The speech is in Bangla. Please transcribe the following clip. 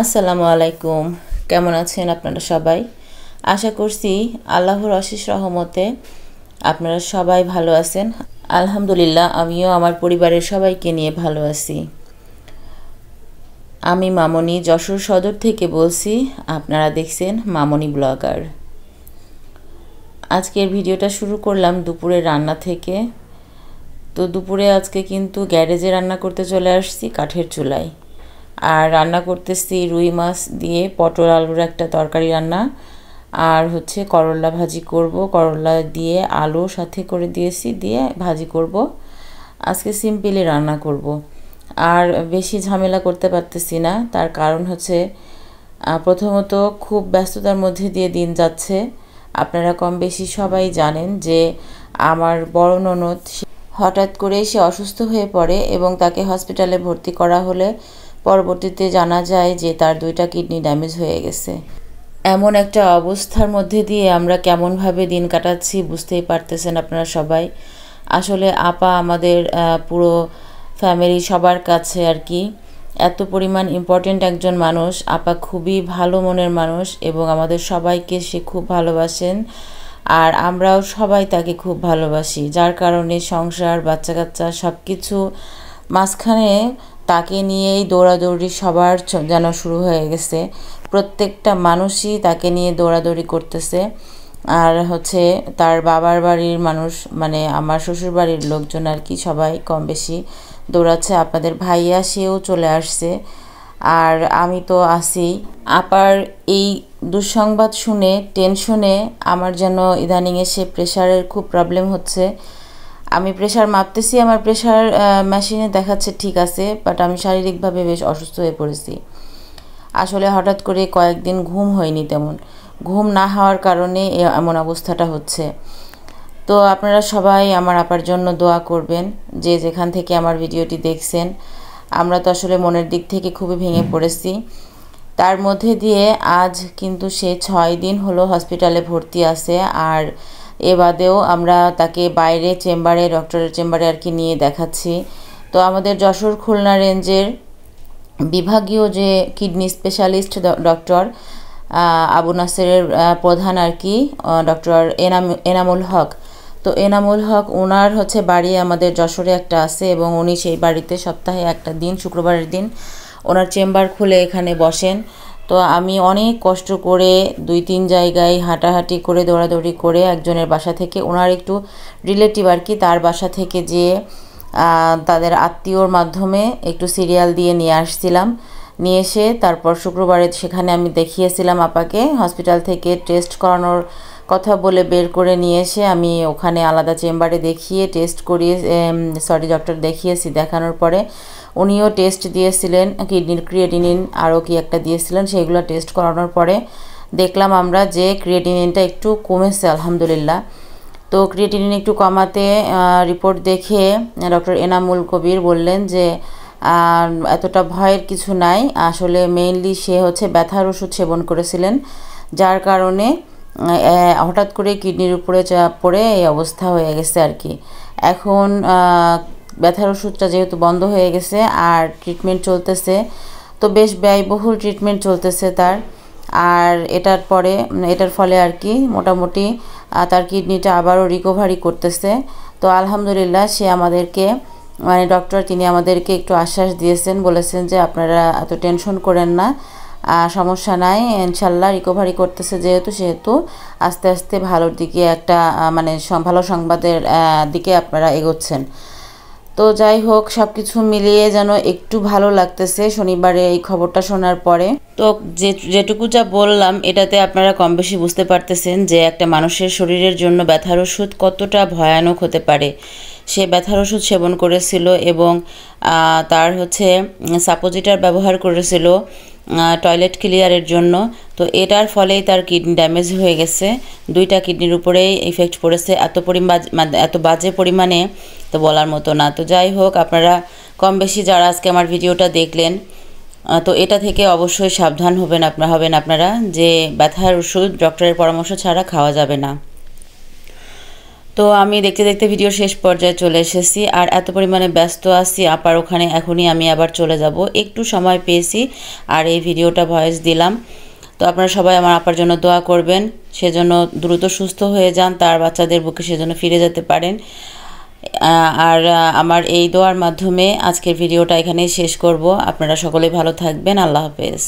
আসসালামু আলাইকুম। কেমন আছেন আপনারা সবাই? আশা করছি আল্লাহর অশেষ রহমতে আপনারা সবাই ভালো আছেন। আলহামদুলিল্লাহ, আমিও আমার পরিবারের সবাইকে নিয়ে ভালো আছি। আমি মামনি যশোর সদর থেকে বলছি। আপনারা দেখছেন মামনি ব্লগার। আজকের ভিডিওটা শুরু করলাম দুপুরের রান্না থেকে। তো দুপুরে আজকে কিন্তু গ্যারেজে রান্না করতে চলে আসছি কাঠের চুলায়। আর রান্না করতেছি রুই মাছ দিয়ে পটল আলুর একটা তরকারি রান্না, আর হচ্ছে করলা ভাজি করব। করলা দিয়ে আলু সাথে করে দিয়েছি, দিয়ে ভাজি করব। আজকে সিম্পলি রান্না করব, আর বেশি ঝামেলা করতে পারতেছি না। তার কারণ হচ্ছে প্রথমত খুব ব্যস্ততার মধ্যে দিয়ে দিন যাচ্ছে। আপনারা কম বেশি সবাই জানেন যে আমার বড় ননদ হঠাৎ করে সে অসুস্থ হয়ে পড়ে এবং তাকে হসপিটালে ভর্তি করা হলে পরবর্তীতে জানা যায় যে তার 2টা কিডনি ড্যামেজ হয়ে গেছে। এমন একটা অবস্থার মধ্যে দিয়ে আমরা কেমনভাবে দিন কাটাচ্ছি বুঝতেই পারতেছেন আপনারা সবাই। আসলে আপা আমাদের পুরো ফ্যামিলি সবার কাছে আর কি এত পরিমাণ ইম্পর্ট্যান্ট একজন মানুষ। আপা খুবই ভালো মনের মানুষ এবং আমাদের সবাইকে সে খুব ভালোবাসেন, আর আমরাও সবাই তাকে খুব ভালোবাসি। যার কারণে সংসার, বাচ্চা কাচ্চা সব কিছু মাঝখানে তাকে নিয়েই দৌড়াদৌড়ি সবার যেন শুরু হয়ে গেছে। প্রত্যেকটা মানুষই তাকে নিয়ে দৌড়াদৌড়ি করতেছে। আর হচ্ছে তার বাবার বাড়ির মানুষ, মানে আমার শ্বশুর বাড়ির লোকজন আর কি, সবাই কম বেশি দৌড়াচ্ছে। আপনাদের ভাইয়া সেও চলে আসছে, আর আমি তো আছি। আপার এই দুঃসংবাদ শুনে টেনশনে আমার যেন ইদানিং এসে প্রেশারের খুব প্রবলেম হচ্ছে। আমি প্রেশার মাপতেছি, আমার প্রেশার মেশিনে দেখাচ্ছে ঠিক আছে, বাট আমি শারীরিকভাবে বেশ অসুস্থ হয়ে পড়েছি। আসলে হঠাৎ করে কয়েকদিন ঘুম হয়নি, তেমন ঘুম না হওয়ার কারণে এমন অবস্থাটা হচ্ছে। তো আপনারা সবাই আমার আপার জন্য দোয়া করবেন, যে যেখান থেকে আমার ভিডিওটি দেখছেন। আমরা তো আসলে মনের দিক থেকে খুবই ভেঙে পড়েছি। তার মধ্যে দিয়ে আজ কিন্তু সে 6 দিন হলো হসপিটালে ভর্তি আছে, আর এ বাদেও আমরা তাকে বাইরে চেম্বারে, ডক্টরের চেম্বারে আর কি নিয়ে দেখাচ্ছি। তো আমাদের যশোর খুলনা রেঞ্জের বিভাগীয় যে কিডনি স্পেশালিস্ট ডক্টর আবু নাসেরের প্রধান আর কি, ডক্টর এনামুল হক। তো এনামুল হক ওনার হচ্ছে বাড়ি আমাদের যশোরে একটা আছে, এবং উনি সেই বাড়িতে সপ্তাহে একটা দিন, শুক্রবারের দিন ওনার চেম্বার খুলে এখানে বসেন। তো আমি অনেক কষ্ট করে 2-3 জায়গায় হাঁটাহাঁটি করে দৌড়াদৌড়ি করে একজনের বাসা থেকে, ওনার একটু রিলেটিভ আর কি, তার বাসা থেকে যেয়ে তাদের আত্মীয়র মাধ্যমে একটু সিরিয়াল দিয়ে নিয়ে আসছিলাম। নিয়ে এসে তারপর শুক্রবারে সেখানে আমি দেখিয়েছিলাম আপাকে। হসপিটাল থেকে টেস্ট করানোর কথা বলে বের করে নিয়ে এসে আমি ওখানে আলাদা চেম্বারে দেখিয়ে টেস্ট করিয়ে ডক্টর দেখিয়েছি। দেখানোর পরে উনিও টেস্ট দিয়েছিলেন, কিডনির ক্রিয়েটিনিন আরও কি একটা দিয়েছিলেন। সেইগুলো টেস্ট করানোর পরে দেখলাম আমরা যে ক্রিয়েটিনিনটা একটু কমেছে আলহামদুলিল্লাহ। তো ক্রিয়েটিনিন একটু কমাতে রিপোর্ট দেখে ডক্টর এনামুল কবির বললেন যে এতটা ভয়ের কিছু নাই। আসলে মেইনলি সে হচ্ছে ব্যথার ওষুধ সেবন করেছিলেন, যার কারণে হঠাৎ করে কিডনির উপরে চাপ পড়ে এই অবস্থা হয়ে গেছে আর কি। এখন ব্যথার ওষুধটা যেহেতু বন্ধ হয়ে গেছে আর ট্রিটমেন্ট চলতেছে, তো বেশ ব্যয়বহুল ট্রিটমেন্ট চলতেছে তার। আর এটার ফলে আর কি মোটামুটি তার কিডনিটা আবারও রিকভারি করতেছে। তো আলহামদুলিল্লাহ সে আমাদেরকে, মানে ডক্টর তিনি আমাদেরকে একটু আশ্বাস দিয়েছেন, বলেছেন যে আপনারা এত টেনশন করেন না, সমস্যা নাই, ইনশাল্লাহ রিকভারি করতেছে সেহেতু আস্তে আস্তে ভালোর দিকে একটা মানে ভালো সংবাদের দিকে আপনারা এগোচ্ছেন। তো যাই হোক, সব কিছু মিলিয়ে যেন একটু ভালো লাগতেছে শনিবারে এই খবরটা শোনার পরে। তো যেটুকু যা বললাম এটাতে আপনারা কম বেশি বুঝতে পারতেছেন যে একটা মানুষের শরীরের জন্য ব্যথার ওষুধ কতটা ভয়ানক হতে পারে। সে ব্যথার ওষুধ সেবন করেছিল এবং তার হচ্ছে সাপোজিটার ব্যবহার করেছিল টয়লেট ক্লিয়ারের জন্য। তো এটার ফলেই তার কিডনি ড্যামেজ হয়ে গেছে, 2টা কিডনির উপরেই ইফেক্ট পড়েছে এত বাজে পরিমাণে, তো বলার মতো না। তো যাই হোক, আপনারা কম বেশি যারা আজকে আমার ভিডিওটা দেখলেন, তো এটা থেকে অবশ্যই সাবধান হবেন আপনারা যে ব্যথার ওষুধ ডক্টরের পরামর্শ ছাড়া খাওয়া যাবে না। তো আমি দেখতে দেখতে ভিডিওর শেষ পর্যায়ে চলে এসেছি, আর এত পরিমাণে ব্যস্ত আছি আপার ওখানে, এখনই আমি আবার চলে যাব। একটু সময় পেয়েছি আর এই ভিডিওটা ভয়েস দিলাম। তো আপনারা সবাই আমার আপার জন্য দোয়া করবেন, সেজন্য দ্রুত সুস্থ হয়ে যান, তার বাচ্চাদের বুকে সেজন্য ফিরে যেতে পারেন। আর আমার এই দোয়ার মাধ্যমে আজকের ভিডিওটা এখানেই শেষ করব। আপনারা সকলেই ভালো থাকবেন। আল্লাহ হাফেজ।